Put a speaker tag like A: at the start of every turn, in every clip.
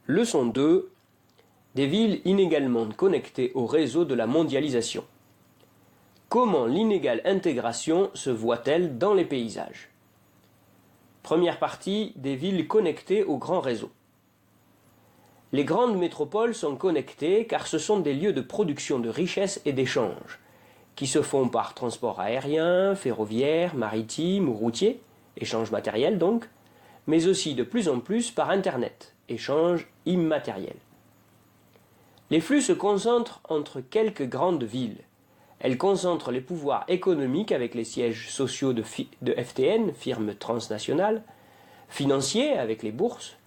A: Leçon 2. Des villes inégalement connectées au réseau de la mondialisation. Comment l'inégale intégration se voit-elle dans les paysages? Première partie, des villes connectées au grand réseau. Les grandes métropoles sont connectées car ce sont des lieux de production de richesses et d'échanges, qui se font par transport aérien, ferroviaire, maritime ou routier, échange matériel donc, mais aussi de plus en plus par Internet, échange immatériel. Les flux se concentrent entre quelques grandes villes. Elles concentrent les pouvoirs économiques avec les sièges sociaux de FTN, firmes transnationales, financiers avec les bourses,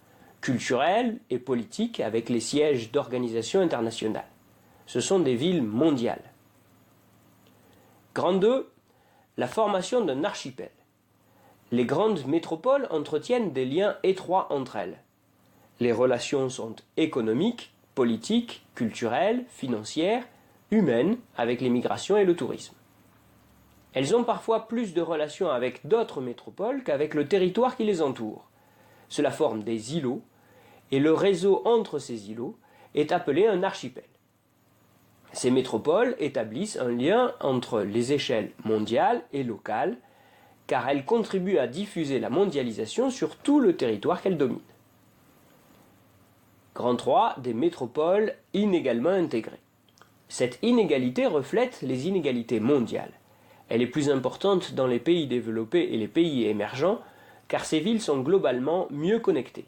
A: culturels et politiques avec les sièges d'organisations internationales. Ce sont des villes mondiales. Grand 2. La formation d'un archipel. Les grandes métropoles entretiennent des liens étroits entre elles. Les relations sont économiques, politiques, culturelles, financières, humaines avec les migrations et le tourisme. Elles ont parfois plus de relations avec d'autres métropoles qu'avec le territoire qui les entoure. Cela forme des îlots, et le réseau entre ces îlots est appelé un archipel. Ces métropoles établissent un lien entre les échelles mondiales et locales, car elles contribuent à diffuser la mondialisation sur tout le territoire qu'elles dominent. Grand 3. Des métropoles inégalement intégrées. Cette inégalité reflète les inégalités mondiales. Elle est plus importante dans les pays développés et les pays émergents, car ces villes sont globalement mieux connectées.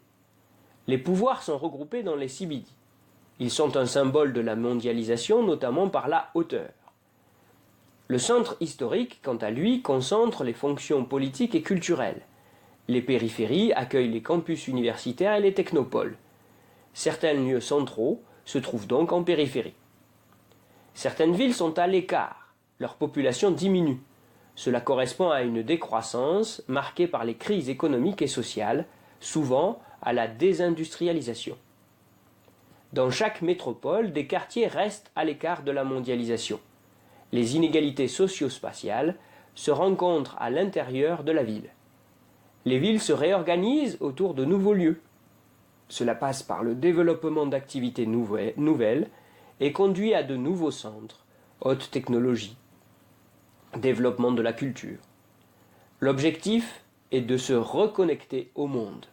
A: Les pouvoirs sont regroupés dans les CBD. Ils sont un symbole de la mondialisation, notamment par la hauteur. Le centre historique, quant à lui, concentre les fonctions politiques et culturelles. Les périphéries accueillent les campus universitaires et les technopoles. Certains lieux centraux se trouvent donc en périphérie. Certaines villes sont à l'écart, leur population diminue. Cela correspond à une décroissance marquée par les crises économiques et sociales, souvent à la désindustrialisation. Dans chaque métropole, des quartiers restent à l'écart de la mondialisation. Les inégalités socio-spatiales se rencontrent à l'intérieur de la ville. Les villes se réorganisent autour de nouveaux lieux. Cela passe par le développement d'activités nouvelles et conduit à de nouveaux centres, haute technologie, développement de la culture. L'objectif est de se reconnecter au monde.